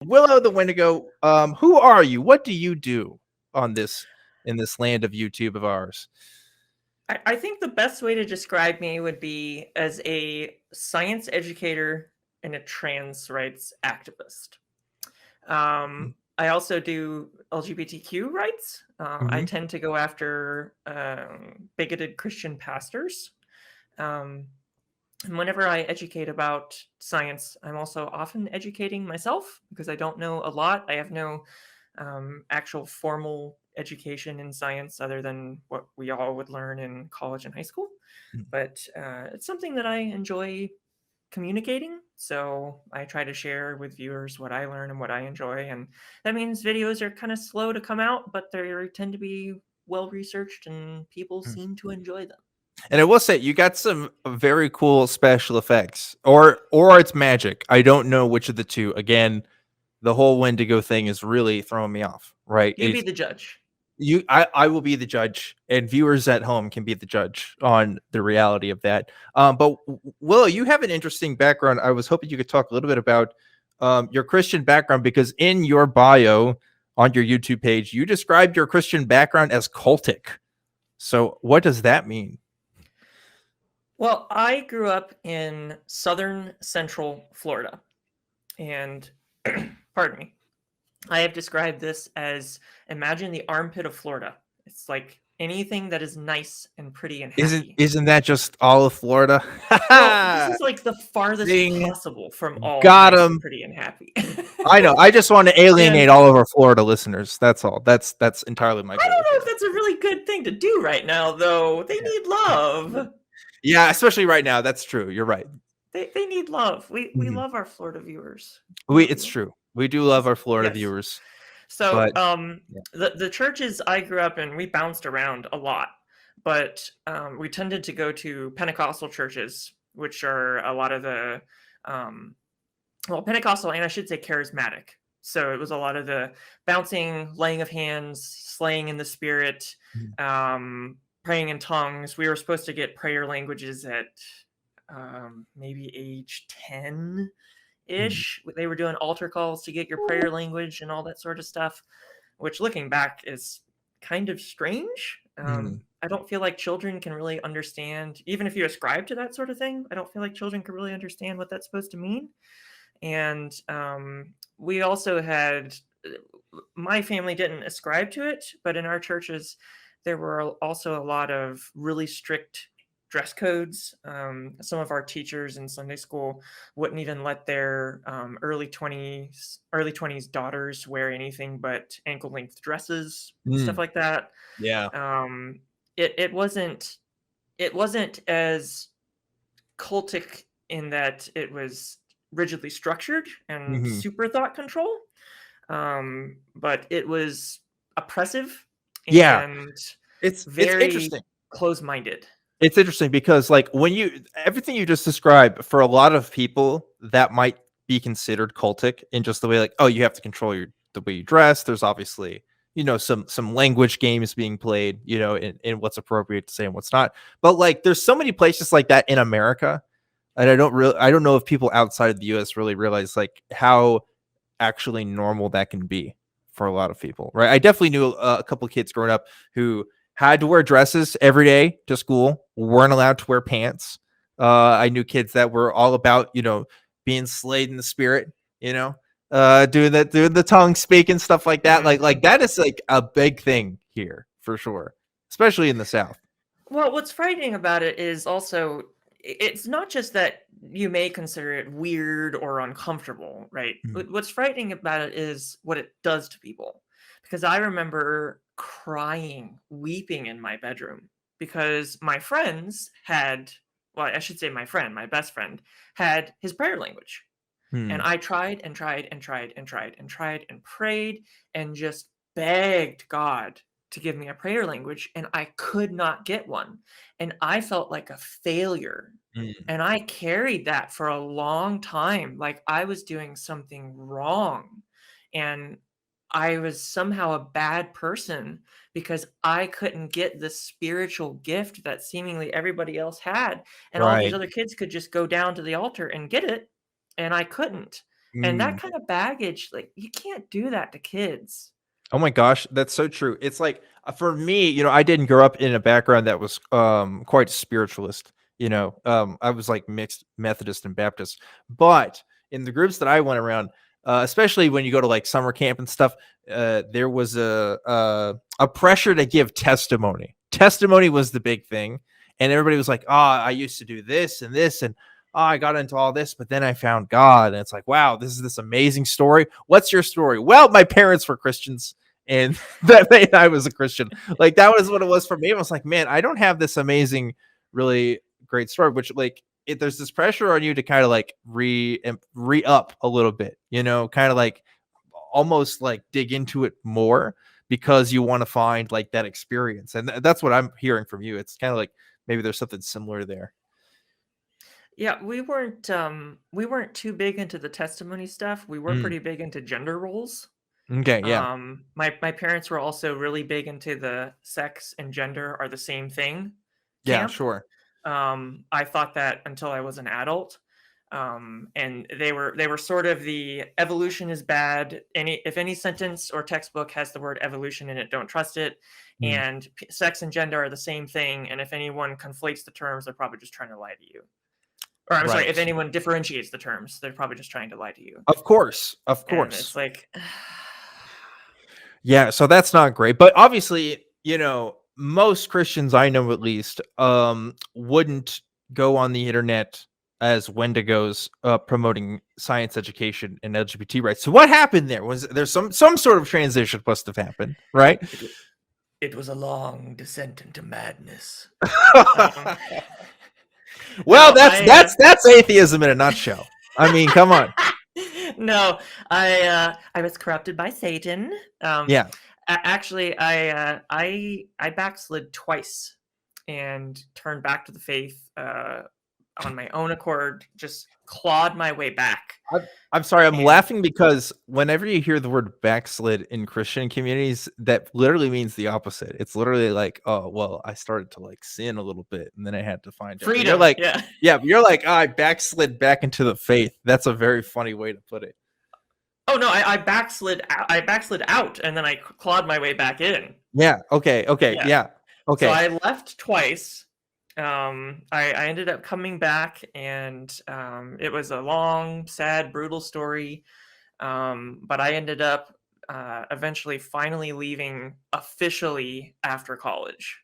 Willow the Wendigo, who are you? What do you do on this in this land of YouTube of ours? I think the best way to describe me would be as a science educator and a trans rights activist. I also do LGBTQ rights. I Mm-hmm. tend to go after bigoted Christian pastors. Um, and whenever I educate about science, I'm also often educating myself because I don't know a lot. I have no actual formal education in science other than what we all would learn in college and high school. But it's something that I enjoy communicating. So I try to share with viewers what I learn and what I enjoy. And that means videos are kind of slow to come out, but they tend to be well researched and people seem to enjoy them. And I will say you got some very cool special effects, or it's magic. I don't know which of the two. Again, the whole Wendigo thing is really throwing me off. Right? You be the judge. I will be the judge, and viewers at home can be the judge on the reality of that. But Willow, you have an interesting background. I was hoping you could talk a little bit about your Christian background, because in your bio on your YouTube page, you described your Christian background as cultic. So what does that mean? Well, I grew up in southern central Florida. And pardon me, I have described this as imagine the armpit of Florida. It's like anything that is nice and pretty and happy. Isn't that just all of Florida? Well, this is like the farthest Ding. possible from all Got nice and him. pretty and happy. I know. I just want to And alienate all of our Florida listeners. That's all. That's entirely my I goal don't know if here. that's a really good thing to do right now, though. They need love. Yeah, especially right now. That's true. You're right. They need love. We Mhm. love our Florida viewers. We love It's you. true. We do love our Florida Yes. viewers, So but yeah. the churches I grew up in, we bounced around a lot, but we tended to go to Pentecostal churches, which are a lot of the well, Pentecostal, and I should say charismatic. So it was a lot of the bouncing, laying of hands, slaying in the spirit, Mhm. praying in tongues. We were supposed to get prayer languages at maybe age 10 Mhm. ish. They were doing altar calls to get your prayer language and all that sort of stuff, which looking back is kind of strange. Mhm. I don't feel like children can really understand, even if you ascribe to that sort of thing, I don't feel like children can really understand what that's supposed to mean. And we also had, my family didn't ascribe to it, but in our churches, there were also a lot of really strict dress codes. Some of our teachers in Sunday school wouldn't even let their early 20s daughters wear anything but ankle length dresses, stuff Mm. like that. Yeah. Um, it wasn't as cultic in that it was rigidly structured and Mhm. super thought control, but it was oppressive Yeah. and It's very interesting. close-minded. It's interesting because, like, when you everything you just described, for a lot of people that might be considered cultic in just the way, like, oh, you have to control the way you dress. There's obviously, some language games being played, in what's appropriate to say and what's not. But like, there's so many places like that in America, and I don't know if people outside of the US really realize, like, how actually normal that can be for a lot of people, right? I definitely knew a couple of kids growing up who had to wear dresses every day to school, weren't allowed to wear pants. I knew kids that were all about, being slayed in the spirit, doing the tongue speaking stuff like that. Like that is like a big thing here for sure, especially in the South. Well, what's frightening about it is also it's not just that you may consider it weird or uncomfortable, right? Mhm. What's frightening about it is what it does to people. Because I remember crying, weeping in my bedroom because my friends had, well, I should say my friend, my best friend, had his prayer language. And Hmm. I tried and tried and tried and tried and tried and prayed and just begged God to give me a prayer language, and I could not get one. And I felt like a failure. Hmm. And I carried that for a long time, like I was doing something wrong. And I was somehow a bad person because I couldn't get the spiritual gift that seemingly everybody else had. And all these Right. other kids could just go down to the altar and get it, and I couldn't. And that Mm. kind of baggage, like, you can't do that to kids. Oh my gosh, that's so true. It's like for me, I didn't grow up in a background that was quite spiritualist. I was like mixed Methodist and Baptist, but in the groups that I went around, especially when you go to like summer camp and stuff, there was a pressure to give testimony. Testimony was the big thing, and everybody was like, "Oh, I used to do this and this, and oh, I got into all this, but then I found God." And it's like, wow, this is this amazing story. What's your story? Well, my parents were Christians and I was a Christian. Like that was what it was for me. I was like, man, I don't have this amazing, really great story, which like there's this pressure on you to kind of like re up a little bit, kind of like almost like dig into it more because you want to find like that experience. And that's what I'm hearing from you. It's kind of like maybe there's something similar there. Yeah, we weren't too big into the testimony stuff. We were Mm. pretty big into gender roles. Okay. Yeah. My parents were also really big into the sex and gender are the same thing Yeah. camp. Sure. I thought that until I was an adult. And they were sort of the evolution is bad. If any sentence or textbook has the word evolution in it, don't trust it. Mm. And sex and gender are the same thing. And if anyone conflates the terms, they're probably just trying to lie to you. Or I'm sorry, if Right. anyone differentiates the terms, they're probably just trying to lie to you. Of course. Of And course. it's like, Yeah, so that's not great. But obviously, most Christians I know at least wouldn't go on the internet as Wendigos promoting science education and LGBT rights. So what happened there? Was there some sort of transition must have happened, right? it was a long descent into madness. Well, No, that's atheism in a nutshell. I mean, come on. no, I was corrupted by Satan. Yeah. Actually, I backslid twice and turned back to the faith on my own accord. Just clawed my way back. I'm sorry, I'm And laughing because whenever you hear the word backslid in Christian communities, that literally means the opposite. It's literally like, oh, well, I started to like sin a little bit and then I had to find it. But you're freedom, like, yeah. yeah, but you're like, I backslid back into the faith. That's a very funny way to put it. Oh no, I backslid. I backslid out, and then I clawed my way back in. Yeah. Okay. Okay. Yeah. Yeah. So Okay. I left twice. I ended up coming back, and it was a long, sad, brutal story. But I ended up eventually finally leaving officially after college.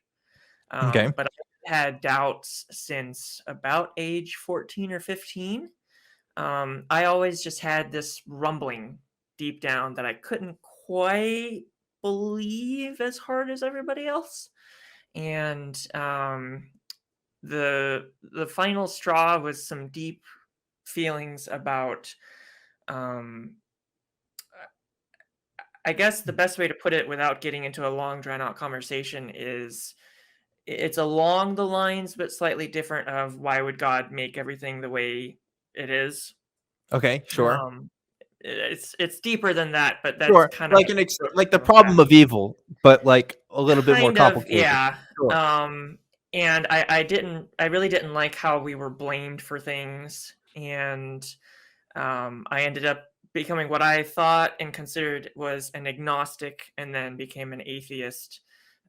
Okay. But I had doubts since about age 14 or 15. I always just had this rumbling deep down that I couldn't quite believe as hard as everybody else. And the final straw was some deep feelings about um, I guess the best way to put it without getting into a long drawn out conversation is it's along the lines but slightly different of why would God make everything the way it is. Okay. Sure. um it's deeper than that, but that's Sure. kind of Like like the of a fast problem of evil, but like a little bit more kind of, complicated. yeah. Sure. And I really didn't like how we were blamed for things. And I ended up becoming what I thought and considered was an agnostic, and then became an atheist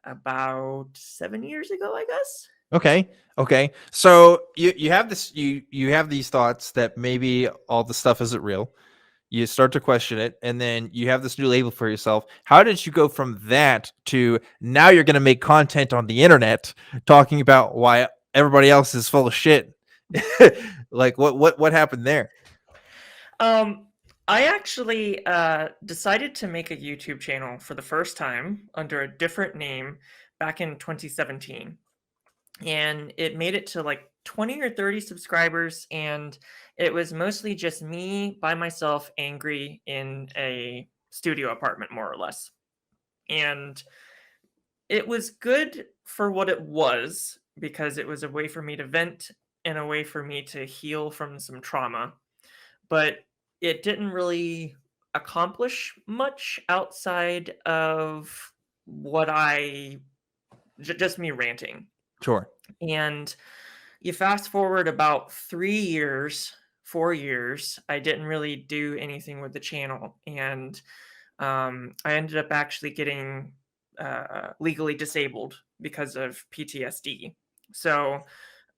about 7 years ago, I guess. Okay. Okay. So you have this you have these thoughts that maybe all the stuff isn't real. You start to question it, and then you have this new label for yourself. How did you go from that to now you're going to make content on the internet talking about why everybody else is full of shit? Like what happened there? Um, I actually decided to make a YouTube channel for the first time under a different name back in 2017. And it made it to like 20 or 30 subscribers. And it was mostly just me by myself, angry in a studio apartment, more or less. And it was good for what it was because it was a way for me to vent and a way for me to heal from some trauma. But it didn't really accomplish much outside of what just me ranting. Sure. And you fast forward about 3 years 4 years, I didn't really do anything with the channel, and I ended up actually getting legally disabled because of PTSD. So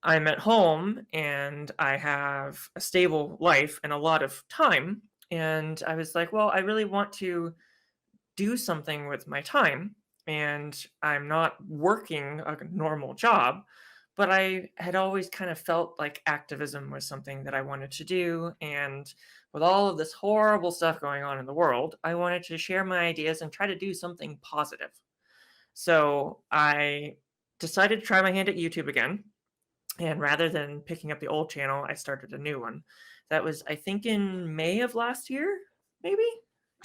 I'm at home and I have a stable life and a lot of time. And I was like, well, I really want to do something with my time. And I'm not working a normal job, but I had always kind of felt like activism was something that I wanted to do. And with all of this horrible stuff going on in the world, I wanted to share my ideas and try to do something positive. So I decided to try my hand at YouTube again. And rather than picking up the old channel, I started a new one. That was, I think, in May of last year, maybe.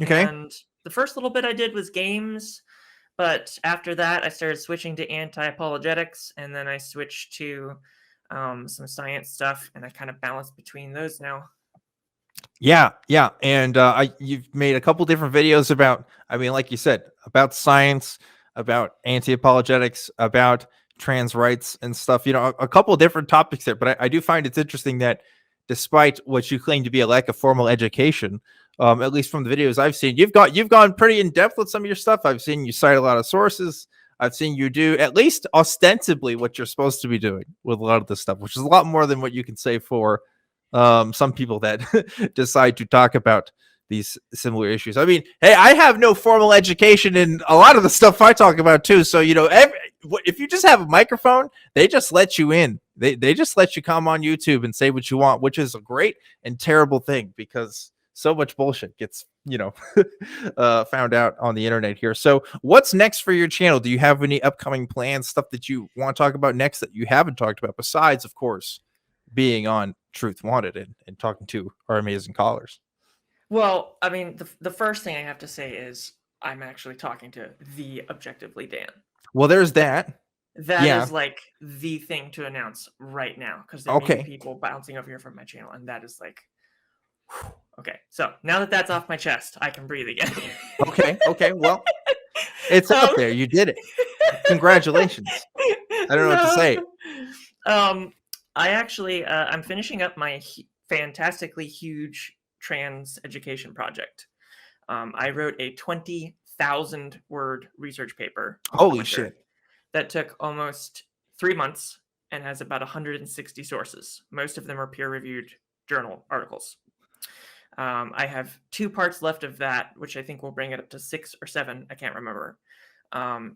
Okay. And the first little bit I did was games, but after that, I started switching to anti-apologetics, and then I switched to some science stuff, and I kind of balanced between those now. Yeah, and you've made a couple different videos about, I mean, like you said, about science, about anti-apologetics, about trans rights and stuff. You know, a couple different topics there. But I do find it's interesting that despite what you claim to be a lack of formal education, at least from the videos I've seen, you've gone pretty in depth with some of your stuff. I've seen you cite a lot of sources. I've seen you do at least ostensibly what you're supposed to be doing with a lot of this stuff, which is a lot more than what you can say for some people that decide to talk about these similar issues. I mean, hey, I have no formal education in a lot of the stuff I talk about too. So, you know, if you just have a microphone, they just let you in. They just let you come on YouTube and say what you want, which is a great and terrible thing because so much bullshit gets, you know, found out on the internet here. So what's next for your channel? Do you have any upcoming plans, stuff that you want to talk about next that you haven't talked about besides, of course, being on Truth Wanted and talking to our amazing callers? Well, I mean, the first thing I have to say is I'm actually talking to the Objectively Dan. Well, there's that. That Yeah. is like the thing to announce right now because there may be Okay. people bouncing over here from my channel, and that is like, whew. Okay. So now that that's off my chest, I can breathe again. Okay. Well, it's out there. You did it. Congratulations. I don't know what to say. I actually I'm finishing up my fantastically huge trans education project. I wrote a 20,000 word research paper. Holy shit. That took almost 3 months and has about 160 sources. Most of them are peer-reviewed journal articles. I have 2 parts left of that, which I think will bring it up to 6 or 7. I can't remember.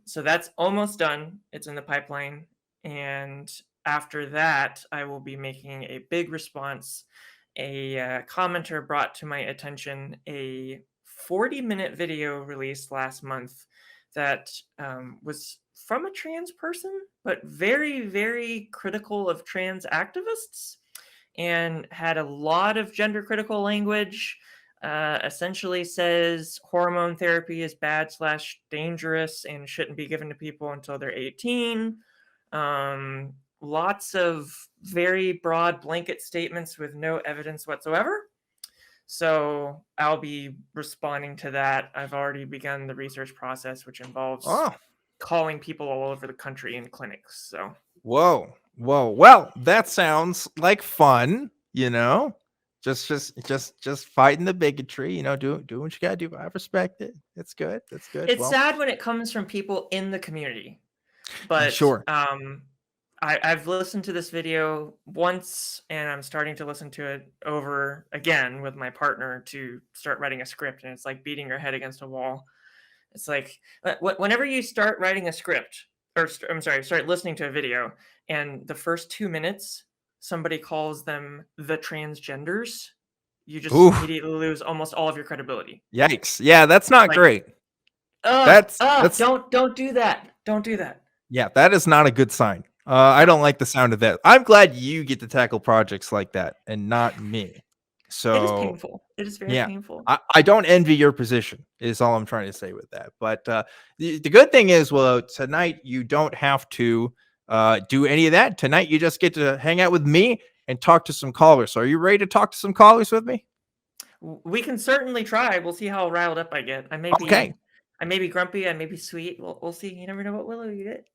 So that's almost done. It's in the pipeline. And after that, I will be making a big response. A commenter brought to my attention a 40-minute video released last month that was from a trans person, but very, very critical of trans activists and had a lot of gender critical language. Essentially says hormone therapy is bad / dangerous and shouldn't be given to people until they're 18. Lots of very broad blanket statements with no evidence whatsoever. So I'll be responding to that. I've already begun the research process, which involves calling people all over the country in clinics. So Whoa. Well, that sounds like fun, you know. Just fighting the bigotry, you know, do what you gotta do. I respect it. It's good. That's good. It's sad when it comes from people in the community. But sure. I've listened to this video once and I'm starting to listen to it over again with my partner to start writing a script, and it's like beating your head against a wall. It's like whenever you start writing a script, or I'm sorry, start listening to a video, and the first 2 minutes somebody calls them the transgenders, you just immediately lose almost all of your credibility. Yikes. Yeah, that's not great. That's don't do that. Don't do that. Yeah, that is not a good sign. I don't like the sound of that. I'm glad you get to tackle projects like that and not me. So it is painful. It is very painful. I don't envy your position is all I'm trying to say with that. But the good thing is, well, tonight you don't have to do any of that. Tonight you just get to hang out with me and talk to some callers. So are you ready to talk to some callers with me? We can certainly try. We'll see how riled up I get. I may be grumpy. I may be sweet. We'll see. You never know what willow you get.